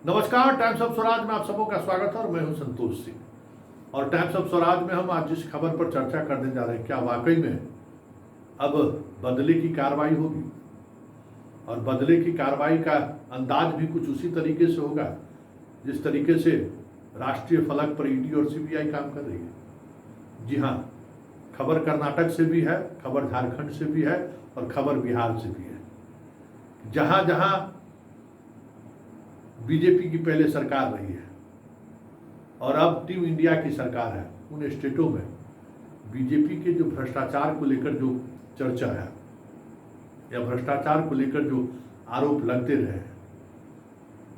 नमस्कार, times of Swaraj में आप सबों का स्वागत है और मैं हूं संतोष सिंह। और टाइम्स ऑफ स्वराज में हम आज जिस खबर पर चर्चा करने जा रहे हैं, क्या वाकई में अब बदले की कार्रवाई होगी और बदले की कार्रवाई का अंदाज भी कुछ उसी तरीके से होगा जिस तरीके से राष्ट्रीय फलक पर ईडी और सीबीआई काम कर रही है। जी हाँ, खबर कर्नाटक से भी है, खबर झारखंड से भी है और खबर बिहार से भी है। जहां जहां बीजेपी की पहले सरकार रही है और अब टीम इंडिया की सरकार है, उन स्टेटों में बीजेपी के जो भ्रष्टाचार को लेकर जो चर्चा है या भ्रष्टाचार को लेकर जो आरोप लगते रहे हैं,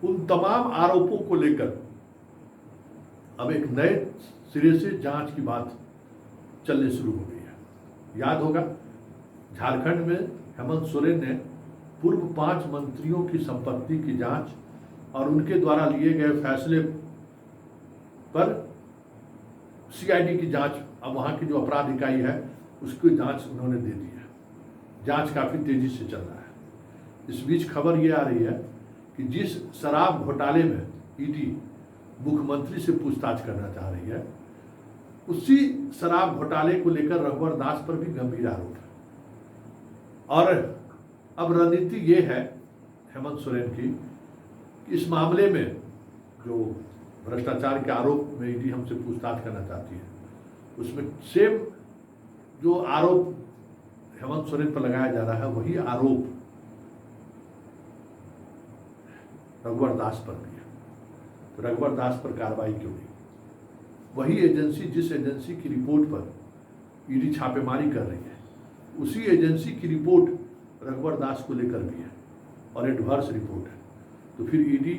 उन तमाम आरोपों को लेकर अब एक नए सिरे से जांच की बात चलने शुरू हो गई है। याद होगा, झारखंड में हेमंत सोरेन ने पूर्व 5 मंत्रियों की संपत्ति की जांच और उनके द्वारा लिए गए फैसले पर सीआईडी की जांच, अब वहां की जो अपराध इकाई है उसकी जांच उन्होंने दे दी है। जांच काफी तेजी से चल रहा है। इस बीच खबर ये आ रही है कि जिस शराब घोटाले में ईडी मुख्यमंत्री से पूछताछ करना चाह रही है, उसी शराब घोटाले को लेकर रघुवर दास पर भी गंभीर आरोप है। और अब रणनीति ये है हेमंत सोरेन की, इस मामले में जो भ्रष्टाचार के आरोप में ईडी हमसे पूछताछ करना चाहती है, उसमें सेम जो आरोप हेमंत सोरेन पर लगाया जा रहा है वही आरोप रघुवर दास पर भी है। तो रघुवर दास पर कार्रवाई क्यों नहीं? वही एजेंसी जिस एजेंसी की रिपोर्ट पर ईडी छापेमारी कर रही है, उसी एजेंसी की रिपोर्ट रघुवर दास को लेकर भी है और एडवर्स रिपोर्ट है। तो फिर ईडी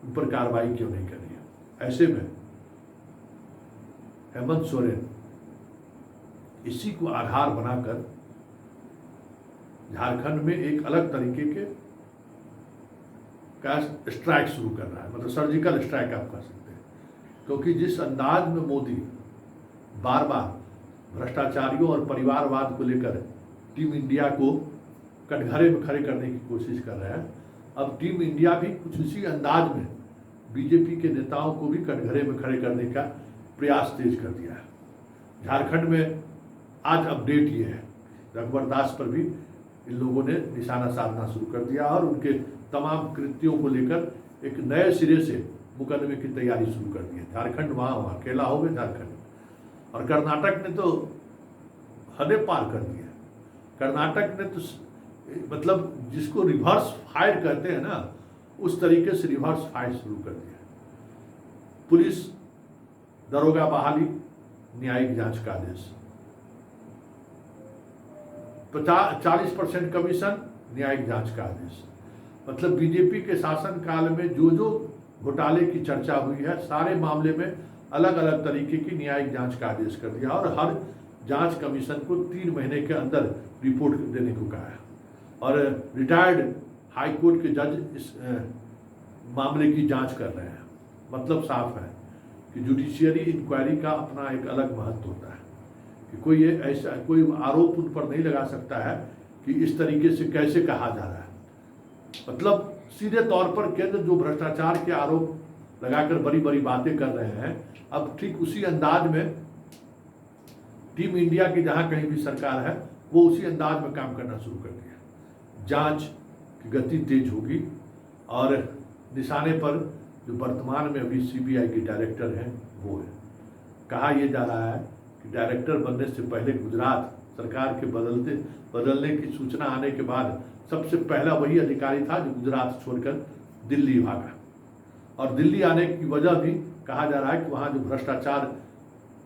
उन पर कार्रवाई क्यों नहीं कर रही है? ऐसे में हेमंत सोरेन इसी को आधार बनाकर झारखंड में एक अलग तरीके के का स्ट्राइक शुरू कर रहा है, मतलब सर्जिकल स्ट्राइक आप कह सकते हैं। क्योंकि जिस अंदाज में मोदी बार बार भ्रष्टाचारियों और परिवारवाद को लेकर टीम इंडिया को कटघरे में खड़े करने की कोशिश कर रहे हैं, अब टीम इंडिया भी कुछ उसी अंदाज में बीजेपी के नेताओं को भी कटघरे में खड़े करने का प्रयास तेज कर दिया है। झारखंड में आज अपडेट ये है, रघुवर दास पर भी इन लोगों ने निशाना साधना शुरू कर दिया और उनके तमाम कृत्यों को लेकर एक नए सिरे से मुकदमे की तैयारी शुरू कर दी है। झारखंड वहाँ अकेला हो गया झारखंड, और कर्नाटक ने तो हदें पार कर दिया। कर्नाटक ने तो मतलब जिसको रिवर्स फायर कहते हैं ना, उस तरीके से रिवर्स फायर शुरू कर दिया। पुलिस दरोगा बहाली, न्यायिक जांच का आदेश, 40% कमीशन, न्यायिक जांच का आदेश। मतलब बीजेपी के शासन काल में जो जो घोटाले की चर्चा हुई है, सारे मामले में अलग अलग तरीके की न्यायिक जांच का आदेश कर दिया और हर जांच कमीशन को 3 महीने के अंदर रिपोर्ट देने को कहा है। और रिटायर्ड हाई कोर्ट के जज इस मामले की जांच कर रहे हैं। मतलब साफ है कि जुडिशियरी इंक्वायरी का अपना एक अलग महत्व होता है कि कोई ऐसा कोई आरोप उन पर नहीं लगा सकता है कि इस तरीके से कैसे कहा जा रहा है। मतलब सीधे तौर पर केंद्र जो भ्रष्टाचार के आरोप लगाकर बड़ी बड़ी बातें कर रहे हैं, अब ठीक उसी अंदाज में टीम इंडिया की जहां कहीं भी सरकार है वो उसी अंदाज में काम करना शुरू कर दिया। जांच की गति तेज होगी और निशाने पर जो वर्तमान में अभी सीबीआई के डायरेक्टर हैं वो है। कहा यह जा रहा है कि डायरेक्टर बनने से पहले गुजरात सरकार के बदलने की सूचना आने के बाद सबसे पहला वही अधिकारी था जो गुजरात छोड़कर दिल्ली भागा। और दिल्ली आने की वजह भी कहा जा रहा है कि वहाँ जो भ्रष्टाचार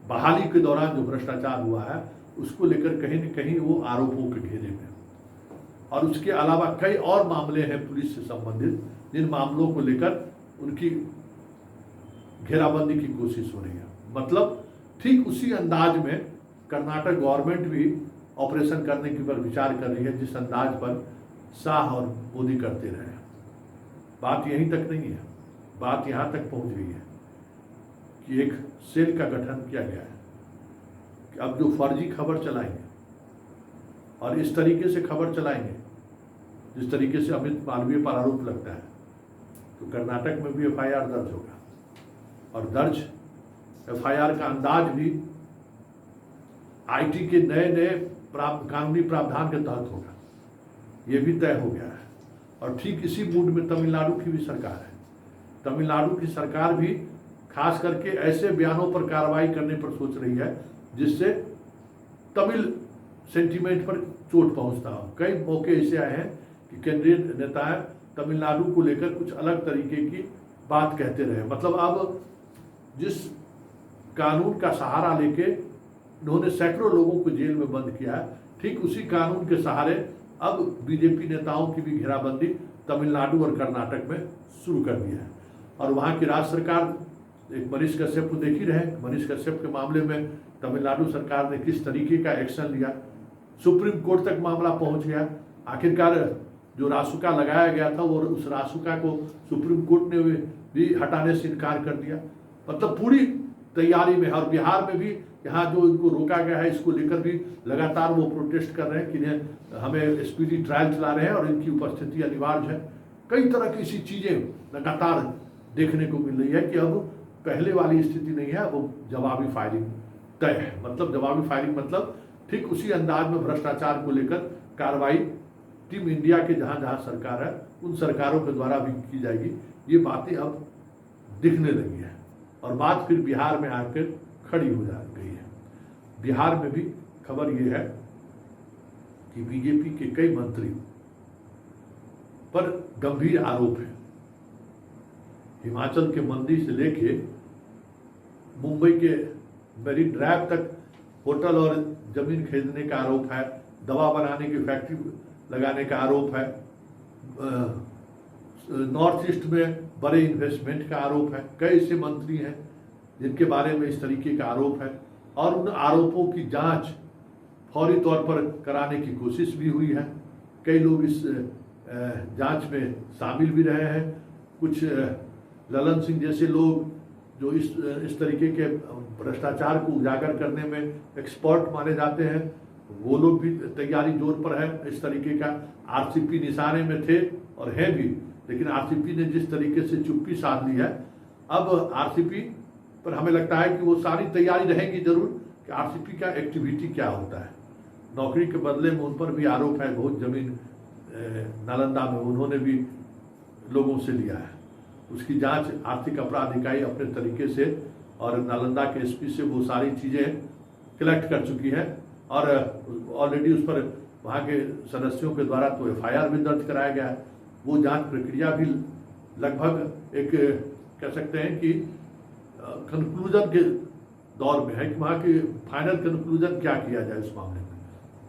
बहाली के दौरान जो भ्रष्टाचार हुआ है उसको लेकर कहीं न कहीं वो आरोपों के घेरे में, और उसके अलावा कई और मामले हैं पुलिस से संबंधित जिन मामलों को लेकर उनकी घेराबंदी की कोशिश हो रही है। मतलब ठीक उसी अंदाज में कर्नाटक गवर्नमेंट भी ऑपरेशन करने की पर विचार कर रही है जिस अंदाज पर शाह और मोदी करते रहे। बात यहीं तक नहीं है, बात यहाँ तक पहुँच गई है कि एक सेल का गठन किया गया है कि अब जो फर्जी खबर चलाएंगे और इस तरीके से खबर चलाएंगे जिस तरीके से अमित मालवीय पर आरोप लगता है तो कर्नाटक में भी FIR दर्ज होगा, और दर्ज FIR का अंदाज भी IT के नए नए कानूनी प्रावधान के तहत होगा, ये भी तय हो गया है। और ठीक इसी मूड में तमिलनाडु की भी सरकार है। तमिलनाडु की सरकार भी खास करके ऐसे बयानों पर कार्रवाई करने पर सोच रही है जिससे तमिल सेंटीमेंट पर चोट पहुंचता हो। कई मौके ऐसे आए हैं कि केंद्रीय नेता तमिलनाडु को लेकर कुछ अलग तरीके की बात कहते रहे। मतलब अब जिस कानून का सहारा लेके उन्होंने सैकड़ों लोगों को जेल में बंद किया है, ठीक उसी कानून के सहारे अब बीजेपी नेताओं की भी घेराबंदी तमिलनाडु और कर्नाटक में शुरू कर दी है। और वहाँ की राज्य सरकार, एक मनीष कश्यप को देख ही रहे, मनीष कश्यप के मामले में तमिलनाडु सरकार ने किस तरीके का एक्शन लिया, सुप्रीम कोर्ट तक मामला पहुंच गया। आखिरकार जो रासुका लगाया गया था वो उस रासुका को सुप्रीम कोर्ट ने भी हटाने से इनकार कर दिया। मतलब पूरी तैयारी में। और बिहार में भी यहाँ जो इनको रोका गया है, इसको लेकर भी लगातार वो प्रोटेस्ट कर रहे हैं कि हमें स्पीडी ट्रायल चला रहे हैं और इनकी उपस्थिति अनिवार्य है। कई तरह की ऐसी चीज़ें लगातार देखने को मिल रही है कि अब पहले वाली स्थिति नहीं है, वो जवाबी फायरिंग तय है। मतलब जवाबी फायरिंग मतलब ठीक उसी अंदाज में भ्रष्टाचार को लेकर कार्रवाई टीम इंडिया के जहाँ जहाँ सरकार है उन सरकारों के द्वारा भी की जाएगी। ये बातें अब दिखने लगी है और बात फिर बिहार में आकर खड़ी हो जा गई है। बिहार में भी खबर ये है कि बीजेपी के कई मंत्री पर गंभीर आरोप है। हिमाचल के मंदी से लेके मुंबई के मेरिन ड्राइव तक होटल और जमीन खरीदने का आरोप है, दवा बनाने की फैक्ट्री लगाने का आरोप है, नॉर्थ ईस्ट में बड़े इन्वेस्टमेंट का आरोप है। कई ऐसे मंत्री हैं जिनके बारे में इस तरीके का आरोप है और उन आरोपों की जांच फौरी तौर पर कराने की कोशिश भी हुई है। कई लोग इस जांच में शामिल भी रहे हैं। कुछ ललन सिंह जैसे लोग जो इस तरीके के भ्रष्टाचार को उजागर करने में एक्सपर्ट माने जाते हैं, वो लोग भी तैयारी जोर पर है। इस तरीके का आरसीपी निशाने में थे और है भी, लेकिन आरसीपी ने जिस तरीके से चुप्पी साध ली है, अब आरसीपी पर हमें लगता है कि वो सारी तैयारी रहेगी जरूर कि आरसीपी का एक्टिविटी क्या होता है। नौकरी के बदले में उन पर भी आरोप है, बहुत जमीन नालंदा में उन्होंने भी लोगों से लिया है। उसकी जांच आर्थिक अपराध इकाई अपने तरीके से और नालंदा के एसपी से वो सारी चीज़ें कलेक्ट कर चुकी है और ऑलरेडी उस पर वहाँ के सदस्यों के द्वारा तो FIR भी दर्ज कराया गया है। वो जांच प्रक्रिया भी लगभग एक कह सकते हैं कि कंक्लूजन के दौर में है कि वहाँ के फाइनल कंक्लूजन क्या किया जाए इस मामले में।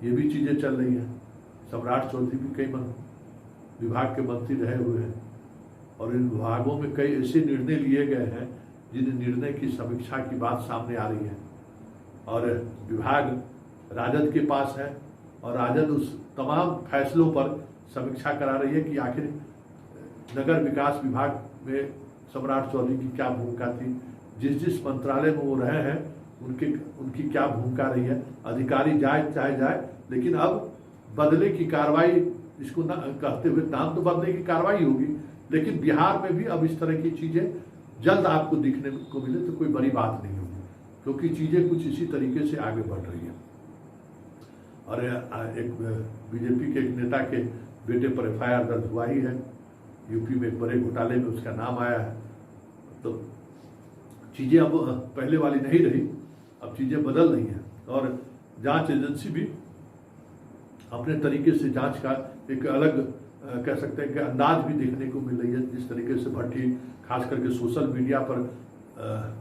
ये भी चीज़ें चल रही हैं। सम्राट चौधरी भी कई विभाग के मंत्री रहे हुए हैं और इन विभागों में कई ऐसे निर्णय लिए गए हैं जिन निर्णय की समीक्षा की बात सामने आ रही है और विभाग राजद के पास है और राजद उस तमाम फैसलों पर समीक्षा करा रही है कि आखिर नगर विकास विभाग में सम्राट चौधरी की क्या भूमिका थी, जिस मंत्रालय में वो रहे हैं उनकी क्या भूमिका रही है। अधिकारी जाए चाहे जाए, लेकिन अब बदले की कार्रवाई, इसको ना कहते हुए नाम तो बदले की कार्रवाई होगी, लेकिन बिहार में भी अब इस तरह की चीज़ें जल्द आपको दिखने को मिले तो कोई बड़ी बात नहीं होगी, क्योंकि चीज़ें कुछ इसी तरीके से आगे बढ़ रही हैं। और एक बीजेपी के एक नेता के बेटे पर FIR दर्ज हुआ ही है। यूपी में एक बड़े घोटाले में उसका नाम आया है। तो चीज़ें अब पहले वाली नहीं रही, अब चीज़ें बदल रही हैं और जांच एजेंसी भी अपने तरीके से जांच का एक अलग कह सकते हैं कि अंदाज भी देखने को मिल रही है। जिस तरीके से भट्टी खास करके सोशल मीडिया पर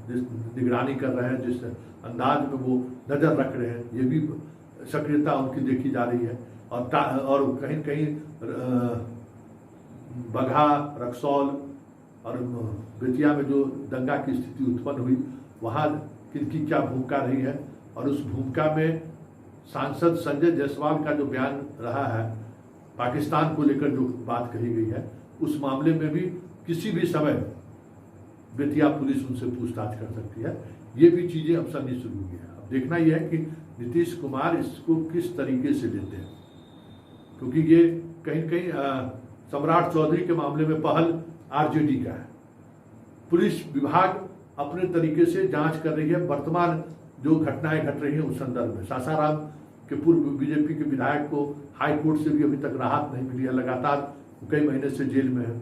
जिस निगरानी कर रहे हैं, जिस अंदाज में वो नज़र रख रहे हैं, ये भी सक्रियता उनकी देखी जा रही है। और कहीं कहीं बगहा, रक्सौल और बेतिया में जो दंगा की स्थिति उत्पन्न हुई, वहाँ किनकी क्या भूमिका रही है और उस भूमिका में सांसद संजय जायसवाल का जो बयान रहा है, पाकिस्तान को लेकर जो बात कही गई है, उस मामले में भी किसी भी समय बेतिया पुलिस उनसे पूछताछ कर सकती है। ये भी चीज़ें अब समझनी शुरू हुई है। अब देखना यह है कि नीतीश कुमार इसको किस तरीके से लेते हैं, क्योंकि ये कहीं कहीं सम्राट चौधरी के मामले में पहल आरजेडी का है। पुलिस विभाग अपने तरीके से जांच कर रही है वर्तमान जो घटनाएं घट रही हैं उस संदर्भ में। सासाराम के पूर्व बीजेपी के विधायक को हाई कोर्ट से भी अभी तक राहत नहीं मिली है, लगातार कई महीने से जेल में है।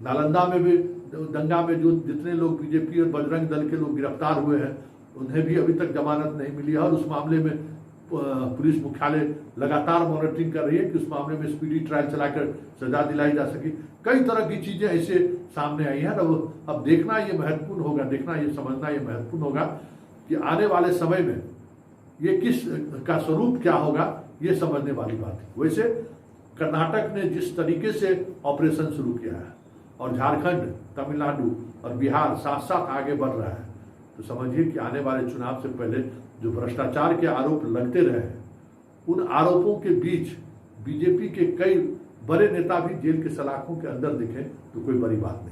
नालंदा में भी दंगा में जो जितने लोग बीजेपी और बजरंग दल के लोग गिरफ्तार हुए हैं उन्हें भी अभी तक जमानत नहीं मिली है और उस मामले में पुलिस मुख्यालय लगातार मॉनिटरिंग कर रही है कि उस मामले में स्पीडी ट्रायल चलाकर सजा दिलाई जा सके। कई तरह की चीजें ऐसे सामने आई हैं। अब देखना ये महत्वपूर्ण होगा, देखना ये समझना ये महत्वपूर्ण होगा कि आने वाले समय में ये किस का स्वरूप क्या होगा, ये समझने वाली बात है। वैसे कर्नाटक ने जिस तरीके से ऑपरेशन शुरू किया है और झारखंड, तमिलनाडु और बिहार साथ साथ आगे बढ़ रहा है, तो समझिए कि आने वाले चुनाव से पहले जो भ्रष्टाचार के आरोप लगते रहे हैं उन आरोपों के बीच बीजेपी के कई बड़े नेता भी जेल के सलाखों के अंदर दिखे तो कोई बड़ी बात नहीं।